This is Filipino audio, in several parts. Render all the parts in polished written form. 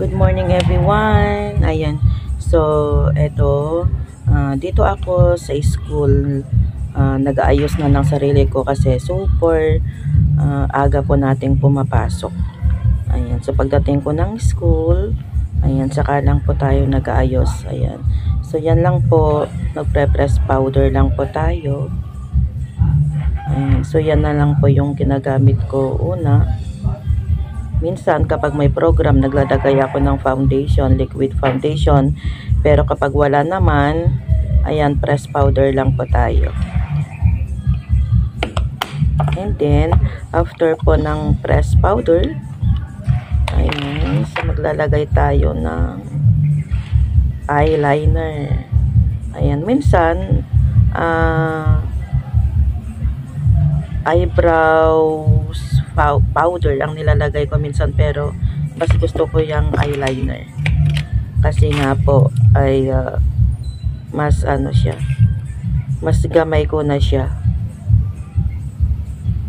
Good morning everyone. Ayan. So, eto, dito ako sa school. Nag-aayos na ng sarili ko kasi super aga po nating pumapasok. Ayan. So, pagdating ko ng school, ayan, saka lang po tayo nag-aayos. Ayan. So, yan lang po. Nagpre-press powder lang po tayo. Ayan. So, yan na lang po yung ginagamit ko una. Minsan kapag may program, naglalagay ako ng foundation, liquid foundation. Pero kapag wala naman, ayan, press powder lang po tayo. And then, after po ng press powder, ayan, so maglalagay tayo ng eyeliner. Ayan, minsan, eyebrows powder ang nilalagay ko minsan, pero mas gusto ko yung eyeliner kasi nga po ay mas ano siya, mas gamay ko na siya.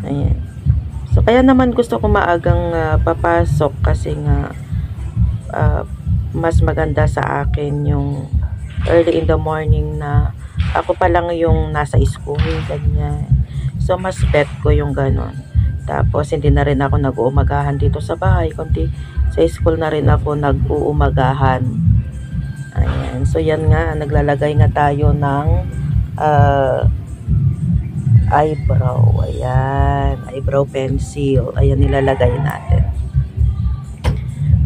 Ayan. So kaya naman gusto ko maagang papasok kasi nga mas maganda sa akin yung early in the morning na ako pa lang yung nasa school, ganyan. So mas bet ko yung ganon. Tapos hindi na rin ako nag-uumagahan dito sa bahay, kundi sa school na rin ako nag-uumagahan. Ayan. So yan nga, naglalagay nga tayo ng eyebrow. Ayan, eyebrow pencil. Ayan, nilalagay natin.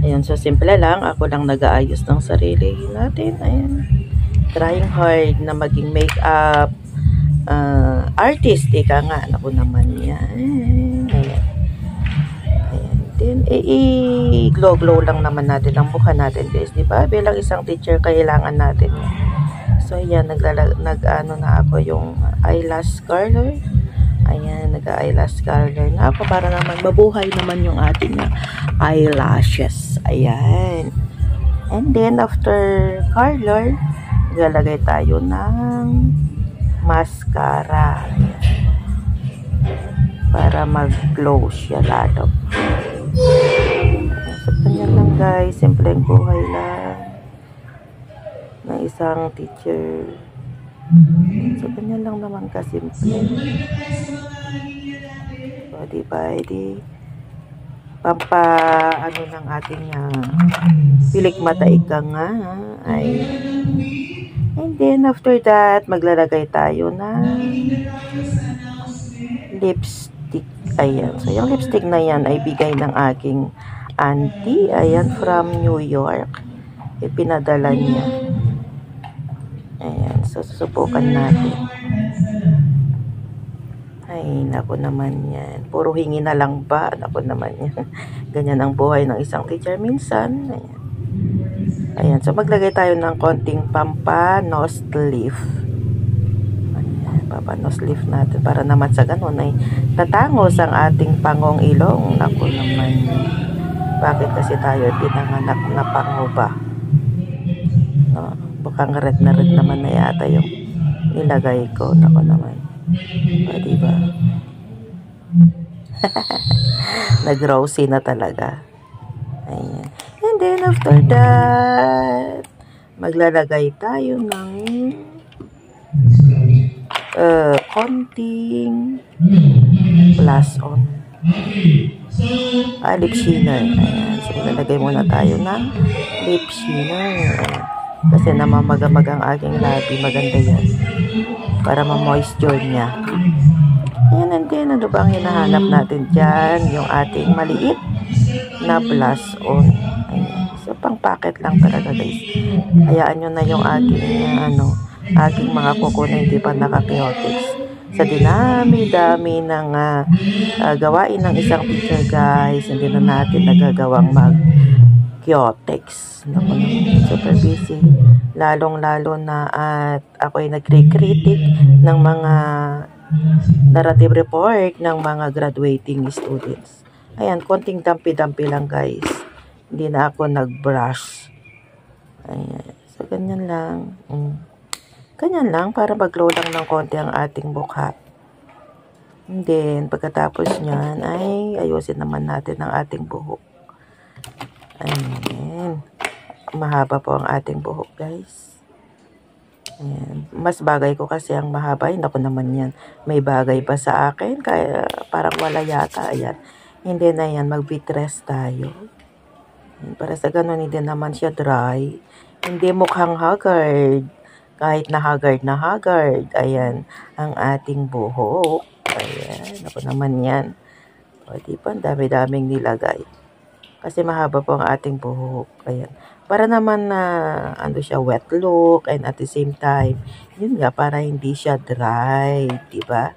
Ayan, so simple lang. Ako lang nag-aayos ng sarili natin. Ayan. Trying hard na maging makeup artist, ika nga. Ako naman yan. Ayan. Ayan. Then, i-glow-glow lang naman natin ang mukha natin, guys. Diba? Bilang isang teacher, kailangan natin yan. So, ayan. Nag-ano na ako yung eyelash color. Ayan. Nag-eyelash color na ako para naman mabuhay naman yung ating eyelashes. Ayan. And then, after color, lalagay tayo ng mascara. Ayan. Para mag-glow siya lalo. So, ganyan lang guys. Simpleng buhay lang ng isang teacher. So, ganyan lang naman kasimple. So, diba, ano ng ating pilik mata ika nga. Ay. And then, after that, maglalagay tayo ng lipstick. Ayan. So, yung lipstick na yan ay bigay ng aking auntie. Ayan, from New York. Ipinadala niya. Ayan. So, susubukan natin. Ay, naku naman yan. Puro hingi na lang ba? Naku naman yan. Ganyan ang buhay ng isang teacher minsan. Ayan. Ayan. So, maglagay tayo ng konting pampa-nose lift. Papanos lift natin para naman sa ganun ay tatangos ang ating pangong ilong. Naku naman, bakit kasi tayo pinanganak na pango ba? No, bukang red na red naman na yata yung nilagay ko. Naku naman, diba? Nag-rosy na talaga. Ayan. And then after that, maglalagay tayo ng konting blush on. Lip shiner. Ayan. So, lalagay muna tayo ng lip shiner. Ayan. Kasi namamagamag ang aking labi. Maganda yan. Para ma-moisture niya. Ayan. And then, ano bang hinahanap natin dyan? Yung ating maliit na blush on. Ayan. So, pang packet lang talaga, guys. Hayaan nyo na yung ating aking mga kuko na hindi pa naka-cutex. Sa dinami-dami ng gawain ng isang teacher, guys, hindi na natin nagagawang mag-cutex. Naku naman, super busy. Lalong-lalo na at ako ay nagre-critic ng mga narrative report ng mga graduating students. Ayan, konting dampi-dampi lang, guys. Hindi na ako nag-brush. Ayan, so ganyan lang. Ganyan lang, para mag-glow lang ng konti ang ating mukha. And then, pagkatapos nyan, ay ayusin naman natin ang ating buhok. Ayan. Mahaba po ang ating buhok, guys. Ayan. Mas bagay ko kasi ang mahaba. Hindi ako naman yan. May bagay pa sa akin. Kaya parang wala yata. Ayan. Hindi na yan. Mag-bitress tayo. Ayan. Para sa ganun, hindi naman siya dry. Hindi mukhang haggard. Kahit na haggard na haggard. Ayan. Ang ating buhok. Ayan. Ako naman yan. O, diba? Ang dami-daming nilagay. Kasi mahaba po ang ating buhok. Ayan. Para naman na ano siya, wet look, and at the same time, yun nga, para hindi siya dry, diba?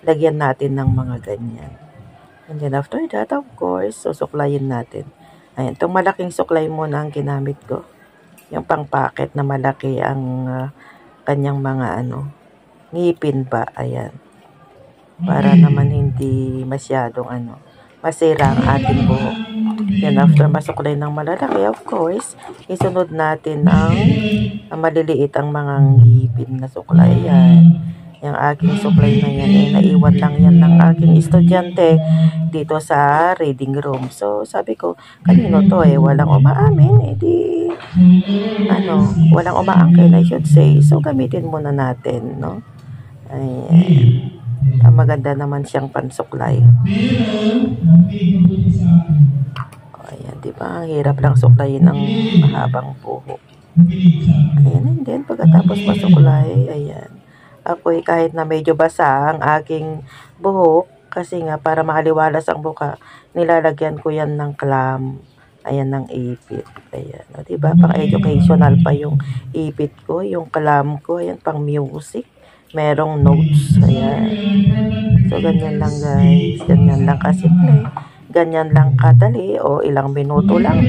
Lagyan natin ng mga ganyan. And then after that, of course, susuklayin natin. Ayan, itong malaking suklay muna ang ginamit ko. Yung pang-packet na malaki ang kanyang mga ngipin ba, ayan. Para naman hindi masyadong masira ang ating buhok. Then after masuklay ng malalaki, of course, isunod natin ang maliliit ang mga ngipin na suklay. Yan. Yung aking suklay na yan, naiwan lang yan ng aking estudyante dito sa reading room. So, sabi ko, kanino to walang umaamin, walang umaangkin, I should say. So, gamitin muna natin, no? Ayan. Maganda naman siyang pansuklay. Ayan, diba? Ang hirap lang suklayin ng mahabang buhok. Ayan, and then pagkatapos masuklay, ayan. Ako'y kahit na medyo basa ang aking buhok, kasi nga para makaliwalas ang buka, nilalagyan ko yan ng clam. Ayan, ng ipit. Ayan, o, diba? Pang-educational pa yung ipit ko, yung clam ko, ayan, pang music. Merong notes. Ayan. So, ganyan lang, guys. Ganyan lang kasimple. Ganyan lang kadali o ilang minuto lang.